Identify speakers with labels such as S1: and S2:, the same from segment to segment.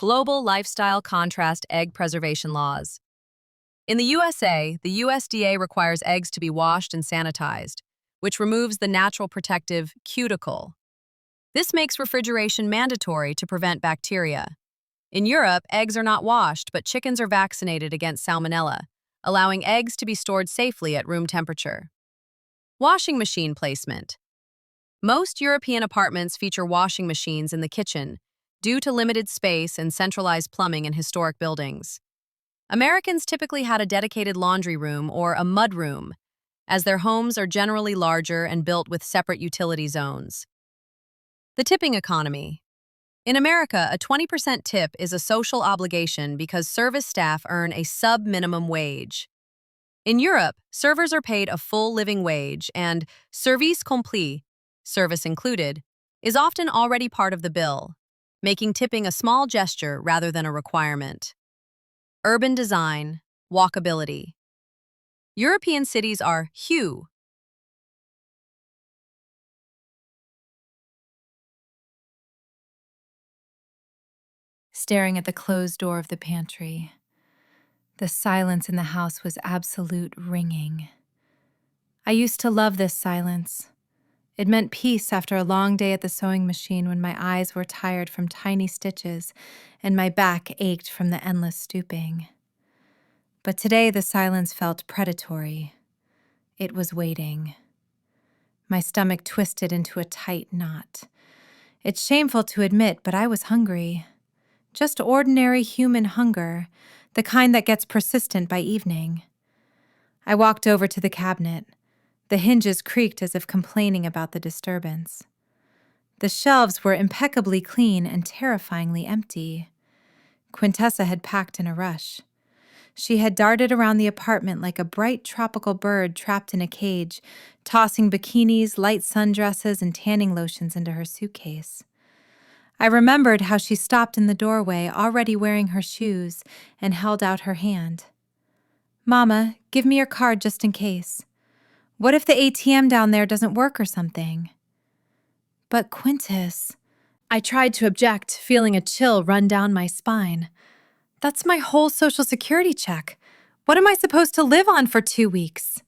S1: Global Lifestyle Contrast Egg Preservation Laws. In the USA, the USDA requires eggs to be washed and sanitized, which removes the natural protective cuticle. This makes refrigeration mandatory to prevent bacteria. In Europe, eggs are not washed, but chickens are vaccinated against salmonella, allowing eggs to be stored safely at room temperature. Washing machine placement. Most European apartments feature washing machines in the kitchen due to limited space and centralized plumbing in historic buildings. Americans typically had a dedicated laundry room or a mud room, as their homes are generally larger and built with separate utility zones. The tipping economy. In America, a 20% tip is a social obligation because service staff earn a sub-minimum wage. In Europe, servers are paid a full living wage, and service compris, service included, is often already part of the bill, making tipping a small gesture rather than a requirement. Urban design, walkability. European cities are huge.
S2: Staring at the closed door of the pantry. The silence in the house was absolute ringing. I used to love this silence. It meant peace after a long day at the sewing machine when my eyes were tired from tiny stitches and my back ached from the endless stooping. But today the silence felt predatory. It was waiting. My stomach twisted into a tight knot. It's shameful to admit, but I was hungry. Just ordinary human hunger, the kind that gets persistent by evening. I walked over to the cabinet. The hinges creaked as if complaining about the disturbance. The shelves were impeccably clean and terrifyingly empty. Quintessa had packed in a rush. She had darted around the apartment like a bright tropical bird trapped in a cage, tossing bikinis, light sundresses, and tanning lotions into her suitcase. I remembered how she stopped in the doorway, already wearing her shoes, and held out her hand. "Mama, give me your card just in case. What if the ATM down there doesn't work or something?" "But Quintus," I tried to object, feeling a chill run down my spine. "That's my whole Social Security check. What am I supposed to live on for 2 weeks?"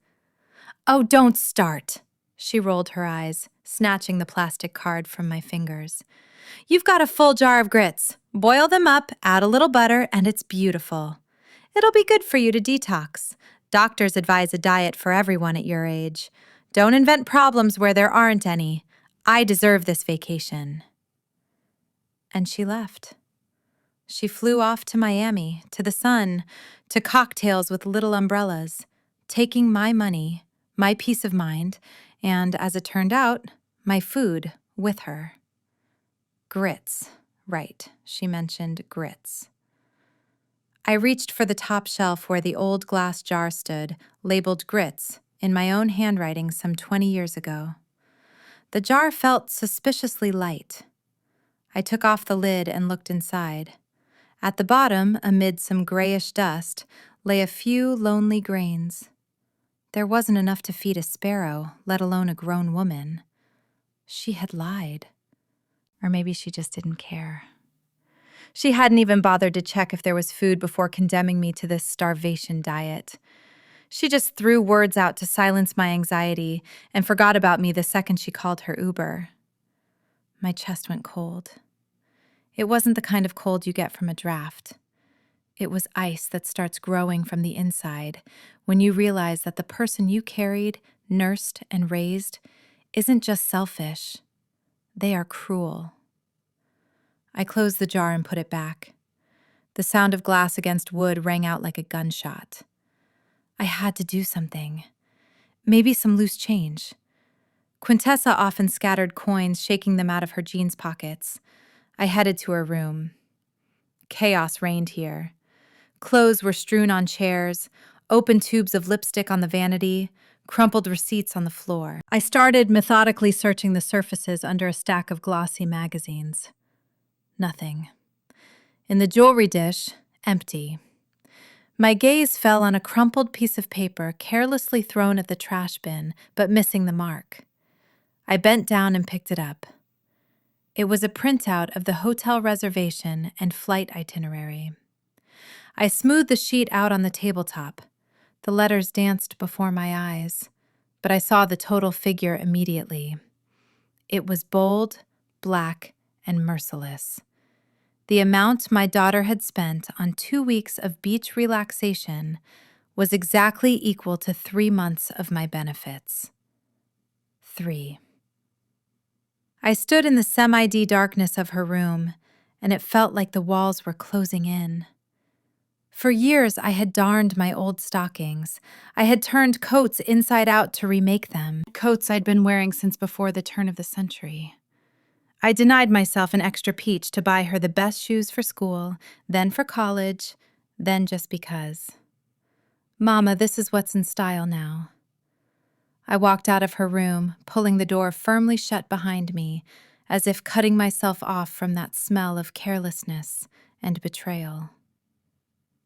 S2: "Oh, don't start." She rolled her eyes, snatching the plastic card from my fingers. "You've got a full jar of grits. Boil them up, add a little butter, and it's beautiful. It'll be good for you to detox. Doctors advise a diet for everyone at your age. Don't invent problems where there aren't any. I deserve this vacation." And she left. She flew off to Miami, to the sun, to cocktails with little umbrellas, taking my money, my peace of mind, and, as it turned out, my food with her. Grits. Right, she mentioned grits. I reached for the top shelf where the old glass jar stood, labeled grits, in my own handwriting some 20 years ago. The jar felt suspiciously light. I took off the lid and looked inside. At the bottom, amid some grayish dust, lay a few lonely grains. There wasn't enough to feed a sparrow, let alone a grown woman. She had lied. Or maybe she just didn't care. She hadn't even bothered to check if there was food before condemning me to this starvation diet. She just threw words out to silence my anxiety and forgot about me the second she called her Uber. My chest went cold. It wasn't the kind of cold you get from a draft. It was ice that starts growing from the inside when you realize that the person you carried, nursed, and raised isn't just selfish. They are cruel. I closed the jar and put it back. The sound of glass against wood rang out like a gunshot. I had to do something. Maybe some loose change. Quintessa often scattered coins, shaking them out of her jeans pockets. I headed to her room. Chaos reigned here. Clothes were strewn on chairs, open tubes of lipstick on the vanity, crumpled receipts on the floor. I started methodically searching the surfaces under a stack of glossy magazines. Nothing. In the jewelry dish, empty. My gaze fell on a crumpled piece of paper carelessly thrown at the trash bin, but missing the mark. I bent down and picked it up. It was a printout of the hotel reservation and flight itinerary. I smoothed the sheet out on the tabletop. The letters danced before my eyes, but I saw the total figure immediately. It was bold, black, and merciless. The amount my daughter had spent on 2 weeks of beach relaxation was exactly equal to 3 months of my benefits. 3. I stood in the semi-D darkness of her room, and it felt like the walls were closing in. For years, I had darned my old stockings. I had turned coats inside out to remake them, coats I'd been wearing since before the turn of the century. I denied myself an extra peach to buy her the best shoes for school, then for college, then just because. Mama, this is what's in style now. I walked out of her room, pulling the door firmly shut behind me, as if cutting myself off from that smell of carelessness and betrayal.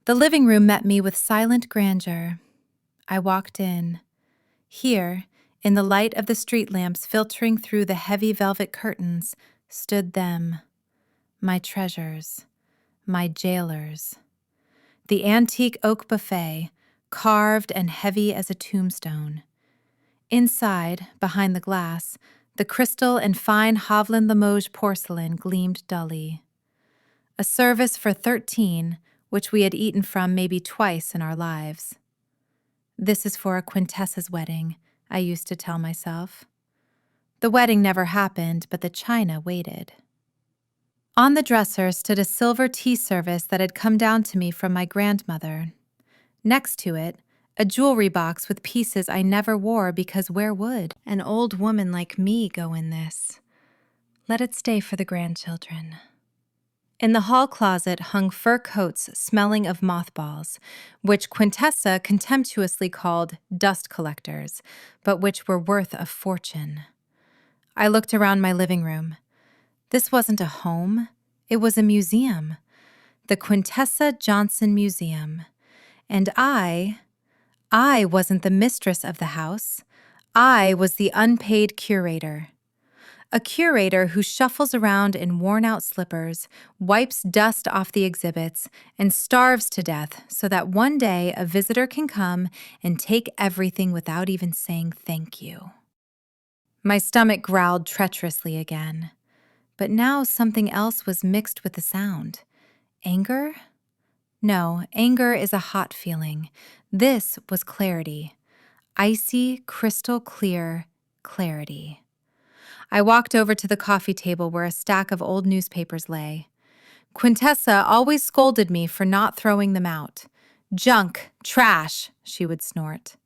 S2: The living room met me with silent grandeur. I walked in. Here, in the light of the street lamps filtering through the heavy velvet curtains, stood them, my treasures, my jailers. The antique oak buffet, carved and heavy as a tombstone. Inside, behind the glass, the crystal and fine Haviland Limoges porcelain gleamed dully. A service for 13, which we had eaten from maybe twice in our lives. This is for a Quintessa's wedding, I used to tell myself. The wedding never happened, but the china waited. On the dresser stood a silver tea service that had come down to me from my grandmother. Next to it, a jewelry box with pieces I never wore because where would an old woman like me go in this? Let it stay for the grandchildren. In the hall closet hung fur coats smelling of mothballs, which Quintessa contemptuously called dust collectors, but which were worth a fortune. I looked around my living room. This wasn't a home, it was a museum, the Quintessa Johnson Museum. And I wasn't the mistress of the house. I was the unpaid curator. A curator who shuffles around in worn-out slippers, wipes dust off the exhibits, and starves to death so that one day a visitor can come and take everything without even saying thank you. My stomach growled treacherously again, but now something else was mixed with the sound. Anger? No, anger is a hot feeling. This was clarity. Icy, crystal clear clarity. I walked over to the coffee table where a stack of old newspapers lay. Quintessa always scolded me for not throwing them out. Junk, trash, she would snort.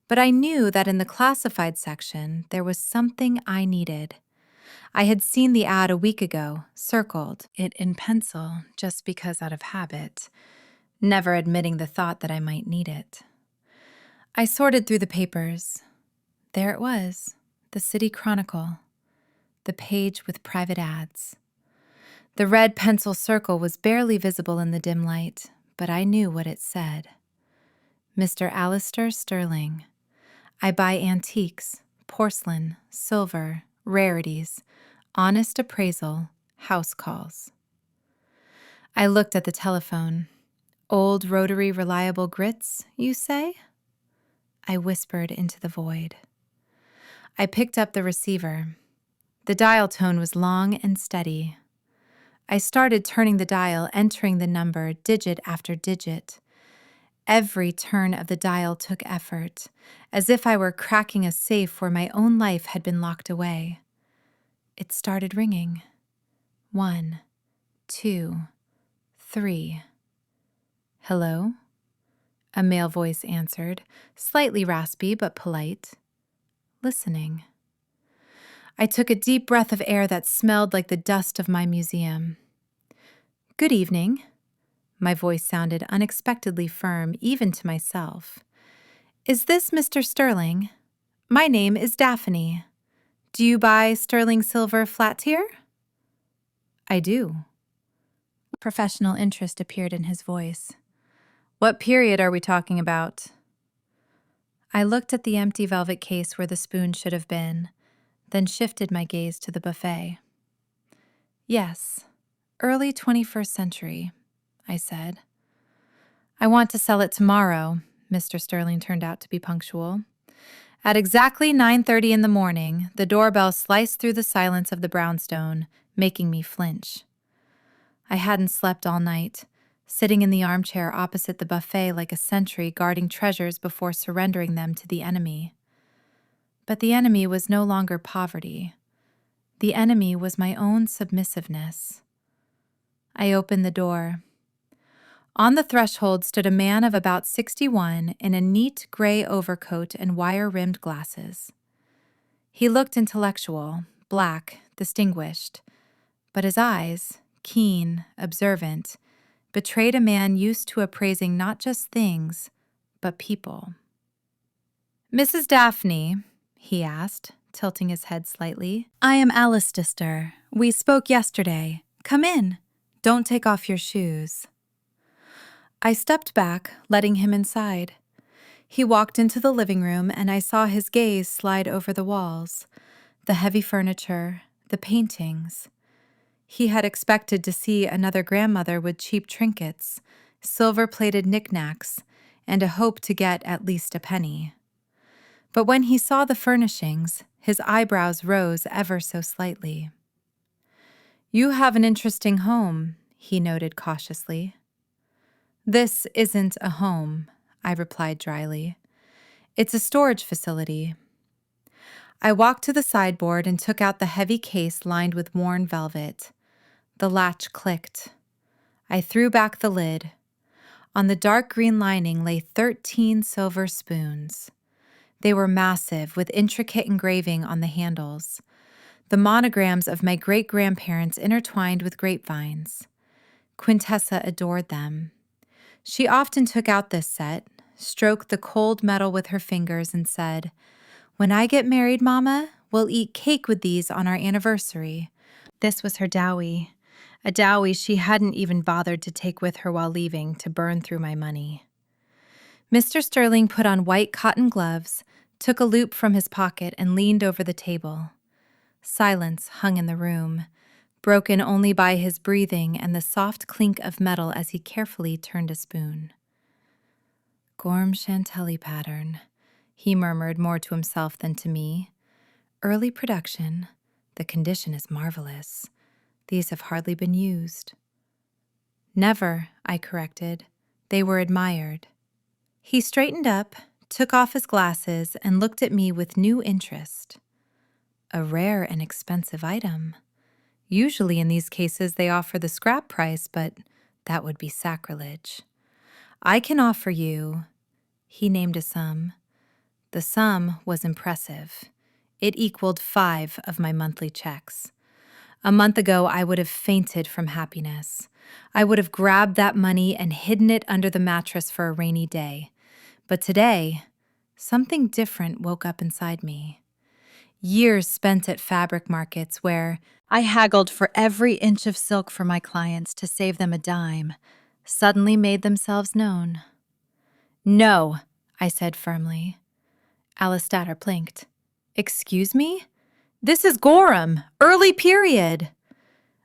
S2: But I knew that in the classified section there was something I needed. I had seen the ad a week ago, circled it in pencil just because out of habit, never admitting the thought that I might need it. I sorted through the papers. There it was, the City Chronicle, the page with private ads. The red pencil circle was barely visible in the dim light, but I knew what it said. Mr. Alistair Sterling. I buy antiques, porcelain, silver, rarities, honest appraisal, house calls. I looked at the telephone. Old rotary reliable grits, you say? I whispered into the void. I picked up the receiver. The dial tone was long and steady. I started turning the dial, entering the number digit after digit. Every turn of the dial took effort, as if I were cracking a safe where my own life had been locked away. It started ringing. 1, 2, 3. Hello? A male voice answered, slightly raspy but polite. Listening. I took a deep breath of air that smelled like the dust of my museum. Good evening. My voice sounded unexpectedly firm, even to myself. Is this Mr. Sterling? My name is Daphne. Do you buy sterling silver flat tier? I do. Professional interest appeared in his voice. What period are we talking about? I looked at the empty velvet case where the spoon should have been, then shifted my gaze to the buffet. Yes, early 21st century, I said. I want to sell it tomorrow. Mr. Sterling turned out to be punctual. At exactly 9:30 in the morning, the doorbell sliced through the silence of the brownstone, making me flinch. I hadn't slept all night, sitting in the armchair opposite the buffet like a sentry guarding treasures before surrendering them to the enemy. But the enemy was no longer poverty. The enemy was my own submissiveness. I opened the door. On the threshold stood a man of about 61 in a neat gray overcoat and wire-rimmed glasses. He looked intellectual, black, distinguished, but his eyes, keen, observant, betrayed a man used to appraising not just things, but people. "Mrs. Daphne," he asked, tilting his head slightly. "I am Alice Dister. We spoke yesterday. Come in. Don't take off your shoes." I stepped back, letting him inside. He walked into the living room, and I saw his gaze slide over the walls, the heavy furniture, the paintings. He had expected to see another grandmother with cheap trinkets, silver-plated knickknacks, and a hope to get at least a penny. But when he saw the furnishings, his eyebrows rose ever so slightly. "You have an interesting home," he noted cautiously. "This isn't a home," I replied dryly. "It's a storage facility." I walked to the sideboard and took out the heavy case lined with worn velvet. The latch clicked. I threw back the lid. On the dark green lining lay 13 silver spoons. They were massive, with intricate engraving on the handles, the monograms of my great-grandparents intertwined with grapevines. Quintessa adored them. She often took out this set, stroked the cold metal with her fingers, and said, "When I get married, Mama, we'll eat cake with these on our anniversary." This was her dowry, a dowry she hadn't even bothered to take with her while leaving to burn through my money. Mr. Sterling put on white cotton gloves, took a loop from his pocket, and leaned over the table. Silence hung in the room, broken only by his breathing and the soft clink of metal as he carefully turned a spoon. "Gorham Chantilly pattern," he murmured more to himself than to me. "Early production. The condition is marvelous. These have hardly been used." "Never," I corrected. "They were admired." He straightened up, took off his glasses, and looked at me with new interest. "A rare and expensive item. Usually in these cases they offer the scrap price, but that would be sacrilege. I can offer you—" He named a sum. The sum was impressive. It equaled 5 of my monthly checks. A month ago, I would have fainted from happiness. I would have grabbed that money and hidden it under the mattress for a rainy day. But today, something different woke up inside me. Years spent at fabric markets where I haggled for every inch of silk for my clients to save them a dime, suddenly made themselves known. "No," I said firmly. Alistair blinked. "Excuse me? This is Gorham, early period."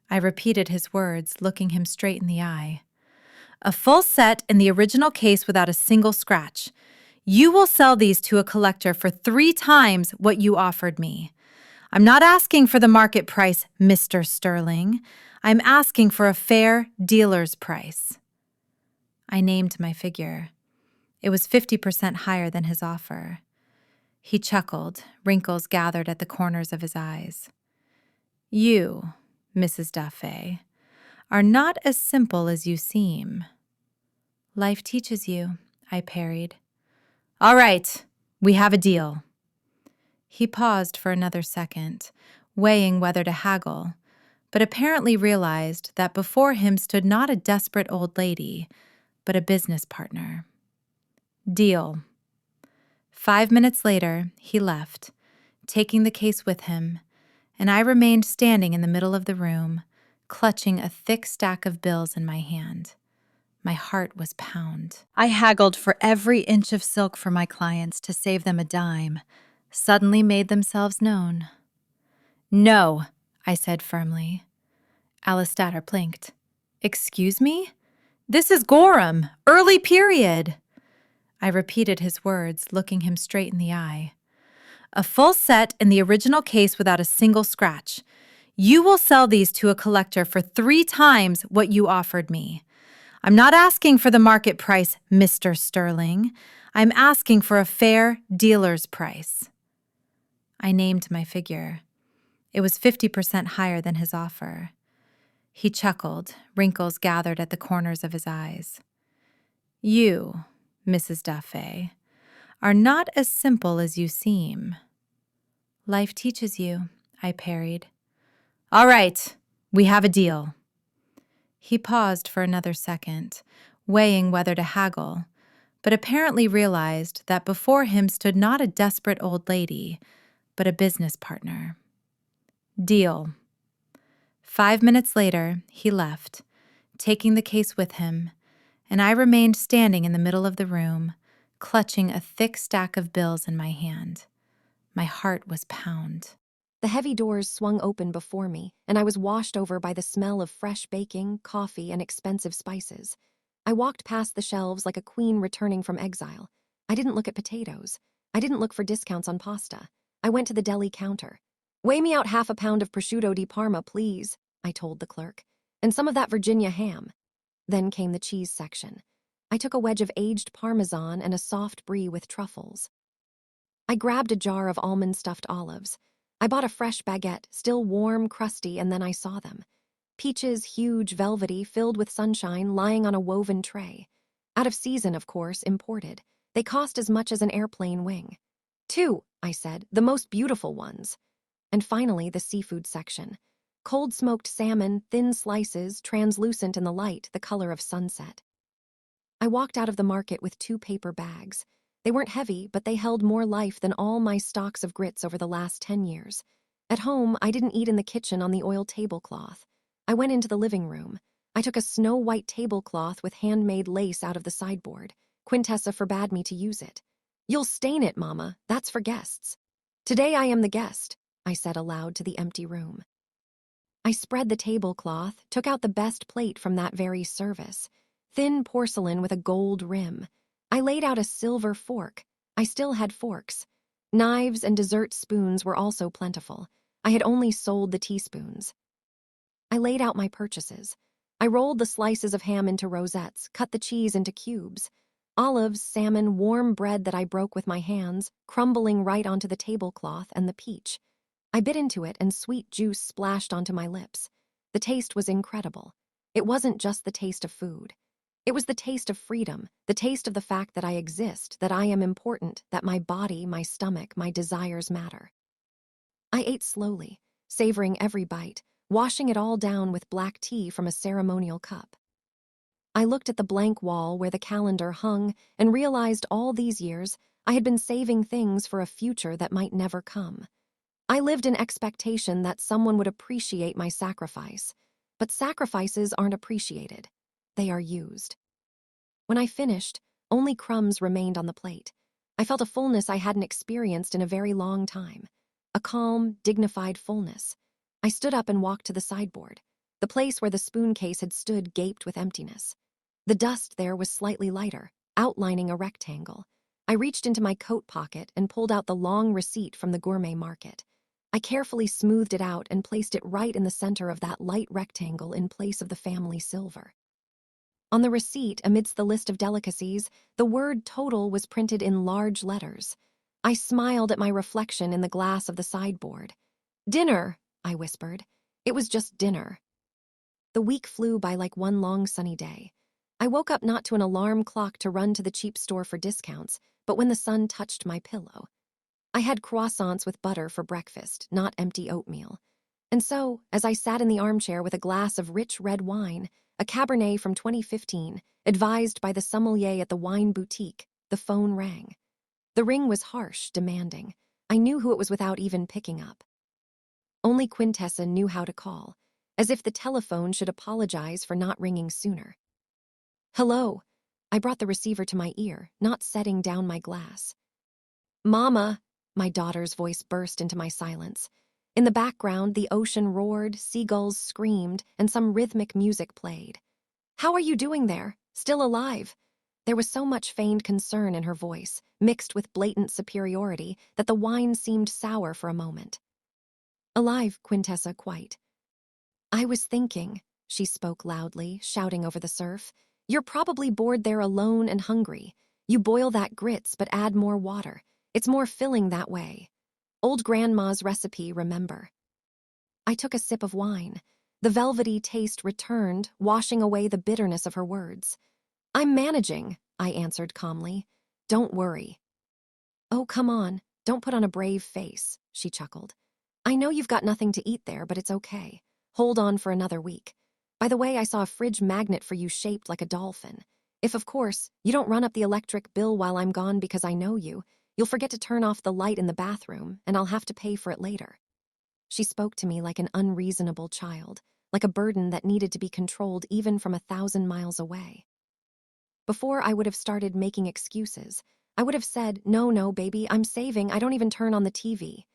S2: I repeated his words, looking him straight in the eye. "A full set in the original case without a single scratch. You will sell these to a collector for 3 times what you offered me. I'm not asking for the market price, Mr. Sterling. I'm asking for a fair dealer's price." I named my figure. It was 50% higher than his offer. He chuckled, wrinkles gathered at the corners of his eyes. "You, Mrs. Daffé, are not as simple as you seem." "Life teaches you," I parried. "All right, we have a deal." He paused for another second, weighing whether to haggle, but apparently realized that before him stood not a desperate old lady, but a business partner. "Deal." 5 minutes later, he left, taking the case with him, and I remained standing in the middle of the room, clutching a thick stack of bills in my hand. My heart was pound. I haggled for every inch of silk for my clients to save them a dime, suddenly made themselves known. "No," I said firmly. Alistair blinked. Excuse me? This is Gorham, early period. I repeated his words, looking him straight in the eye. A full set in the original case without a single scratch. You will sell these to a collector for 3 times what you offered me. I'm not asking for the market price, Mr. Sterling. I'm asking for a fair dealer's price. I named my figure. It was 50% higher than his offer. He chuckled, wrinkles gathered at the corners of his eyes. You, Mrs. Daffé, are not as simple as you seem. Life teaches you, I parried. All right, we have a deal. He paused for another second, weighing whether to haggle, but apparently realized that before him stood not a desperate old lady, but a business partner. Deal. 5 minutes later, he left, taking the case with him, and I remained standing in the middle of the room, clutching a thick stack of bills in my hand. My heart was pound.
S3: The heavy doors swung open before me, and I was washed over by the smell of fresh baking, coffee, and expensive spices. I walked past the shelves like a queen returning from exile. I didn't look at potatoes. I didn't look for discounts on pasta. I went to the deli counter. Weigh me out 1/2 pound of prosciutto di Parma, please, I told the clerk, and some of that Virginia ham. Then came the cheese section. I took a wedge of aged Parmesan and a soft brie with truffles. I grabbed a jar of almond-stuffed olives. I bought a fresh baguette, still warm, crusty, and then I saw them. Peaches, huge, velvety, filled with sunshine, lying on a woven tray. Out of season, of course, imported. They cost as much as an airplane wing. 2, I said, the most beautiful ones. And finally, the seafood section. Cold smoked salmon, thin slices, translucent in the light, the color of sunset. I walked out of the market with 2 paper bags. They weren't heavy, but they held more life than all my stocks of grits over the last 10 years. At home, I didn't eat in the kitchen on the oil tablecloth. I went into the living room. I took a snow-white tablecloth with handmade lace out of the sideboard. Quintessa forbade me to use it. You'll stain it, Mama. That's for guests. Today I am the guest, I said aloud to the empty room. I spread the tablecloth, took out the best plate from that very service. Thin porcelain with a gold rim. I laid out a silver fork. I still had forks. Knives and dessert spoons were also plentiful. I had only sold the teaspoons. I laid out my purchases. I rolled the slices of ham into rosettes, cut the cheese into cubes. Olives, salmon, warm bread that I broke with my hands, crumbling right onto the tablecloth, and the peach. I bit into it and sweet juice splashed onto my lips. The taste was incredible. It wasn't just the taste of food. It was the taste of freedom, the taste of the fact that I exist, that I am important, that my body, my stomach, my desires matter. I ate slowly, savoring every bite, washing it all down with black tea from a ceremonial cup. I looked at the blank wall where the calendar hung and realized all these years I had been saving things for a future that might never come. I lived in expectation that someone would appreciate my sacrifice, but sacrifices aren't appreciated. They are used. When I finished, only crumbs remained on the plate. I felt a fullness I hadn't experienced in a very long time. A calm, dignified fullness. I stood up and walked to the sideboard. The place where the spoon case had stood gaped with emptiness. The dust there was slightly lighter, outlining a rectangle. I reached into my coat pocket and pulled out the long receipt from the gourmet market. I carefully smoothed it out and placed it right in the center of that light rectangle in place of the family silver. On the receipt, amidst the list of delicacies, the word total was printed in large letters. I smiled at my reflection in the glass of the sideboard. Dinner, I whispered. It was just dinner. The week flew by like one long sunny day. I woke up not to an alarm clock to run to the cheap store for discounts, but when the sun touched my pillow. I had croissants with butter for breakfast, not empty oatmeal. And so, as I sat in the armchair with a glass of rich red wine, a Cabernet from 2015, advised by the sommelier at the wine boutique, the phone rang. The ring was harsh, demanding. I knew who it was without even picking up. Only Quintessa knew how to call, as if the telephone should apologize for not ringing sooner. Hello. I brought the receiver to my ear, not setting down my glass. Mama, my daughter's voice burst into my silence. In the background, the ocean roared, seagulls screamed, and some rhythmic music played. "How are you doing there? Still alive?" There was so much feigned concern in her voice, mixed with blatant superiority, that the wine seemed sour for a moment. "Alive, Quintessa, quite." "I was thinking," she spoke loudly, shouting over the surf, "you're probably bored there alone and hungry. You boil that grits but add more water. It's more filling that way. Old Grandma's recipe, remember." I took a sip of wine. The velvety taste returned, washing away the bitterness of her words. "I'm managing," I answered calmly. "Don't worry." "Oh, come on. Don't put on a brave face," she chuckled. "I know you've got nothing to eat there, but it's okay. Hold on for another week. By the way, I saw a fridge magnet for you shaped like a dolphin. If, of course, you don't run up the electric bill while I'm gone because I know you'll forget to turn off the light in the bathroom, and I'll have to pay for it later." She spoke to me like an unreasonable child, like a burden that needed to be controlled even from 1,000 miles away. Before I would have started making excuses, I would have said, no, baby, I'm saving, I don't even turn on the TV.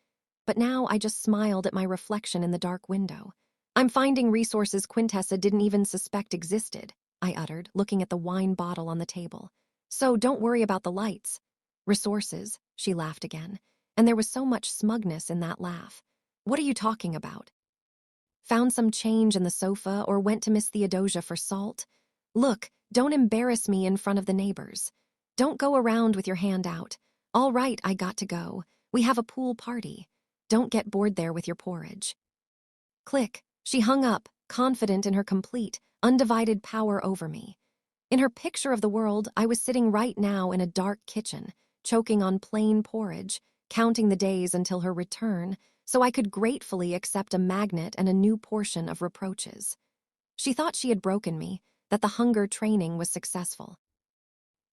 S3: But now I just smiled at my reflection in the dark window. "I'm finding resources Quintessa didn't even suspect existed," I uttered, looking at the wine bottle on the table. "So don't worry about the lights." "Resources," she laughed again, and there was so much smugness in that laugh. "What are you talking about? Found some change in the sofa or went to Miss Theodosia for salt? Look, don't embarrass me in front of the neighbors. Don't go around with your hand out. All right, I got to go. We have a pool party. Don't get bored there with your porridge." Click. She hung up, confident in her complete, undivided power over me. In her picture of the world, I was sitting right now in a dark kitchen, choking on plain porridge, counting the days until her return, so I could gratefully accept a magnet and a new portion of reproaches. She thought she had broken me, that the hunger training was successful.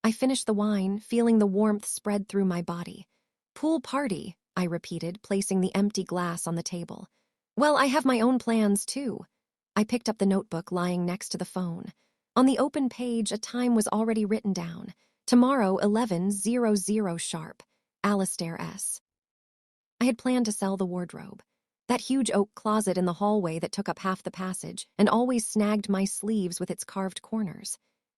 S3: I finished the wine, feeling the warmth spread through my body. "Pool party," I repeated, placing the empty glass on the table. "Well, I have my own plans, too." I picked up the notebook lying next to the phone. On the open page, a time was already written down. Tomorrow, 11:00 sharp. Alistair S. I had planned to sell the wardrobe. That huge oak closet in the hallway that took up half the passage and always snagged my sleeves with its carved corners.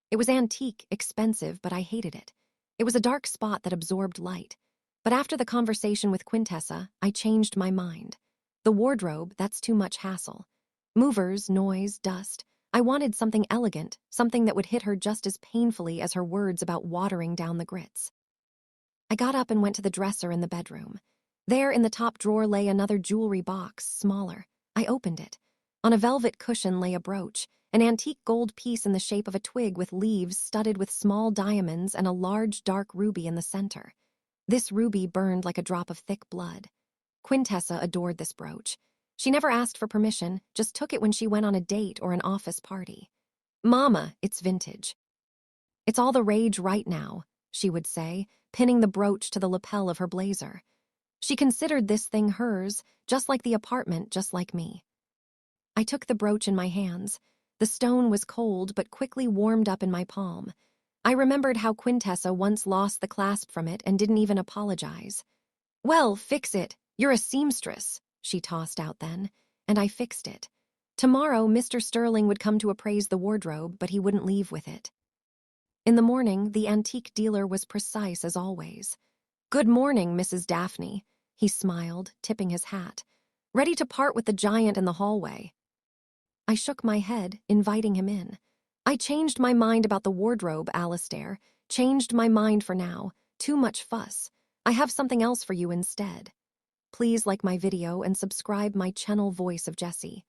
S3: It was antique, expensive, but I hated it. It was a dark spot that absorbed light. But after the conversation with Quintessa, I changed my mind. The wardrobe, that's too much hassle. Movers, noise, dust. I wanted something elegant, something that would hit her just as painfully as her words about watering down the grits. I got up and went to the dresser in the bedroom. There in the top drawer lay another jewelry box, smaller. I opened it. On a velvet cushion lay a brooch, an antique gold piece in the shape of a twig with leaves studded with small diamonds and a large dark ruby in the center. This ruby burned like a drop of thick blood. Quintessa adored this brooch. She never asked for permission, just took it when she went on a date or an office party. "Mama, it's vintage. It's all the rage right now," she would say, pinning the brooch to the lapel of her blazer. She considered this thing hers, just like the apartment, just like me. I took the brooch in my hands. The stone was cold but quickly warmed up in my palm. I remembered how Quintessa once lost the clasp from it and didn't even apologize. "Well, fix it. You're a seamstress," she tossed out then, and I fixed it. Tomorrow, Mr. Sterling would come to appraise the wardrobe, but he wouldn't leave with it. In the morning, the antique dealer was precise as always. "Good morning, Mrs. Daphne," he smiled, tipping his hat. "Ready to part with the giant in the hallway." I shook my head, inviting him in. "I changed my mind about the wardrobe, Alistair. Changed my mind for now. Too much fuss. I have something else for you instead. Please like my video and subscribe my channel Voice of Jecy."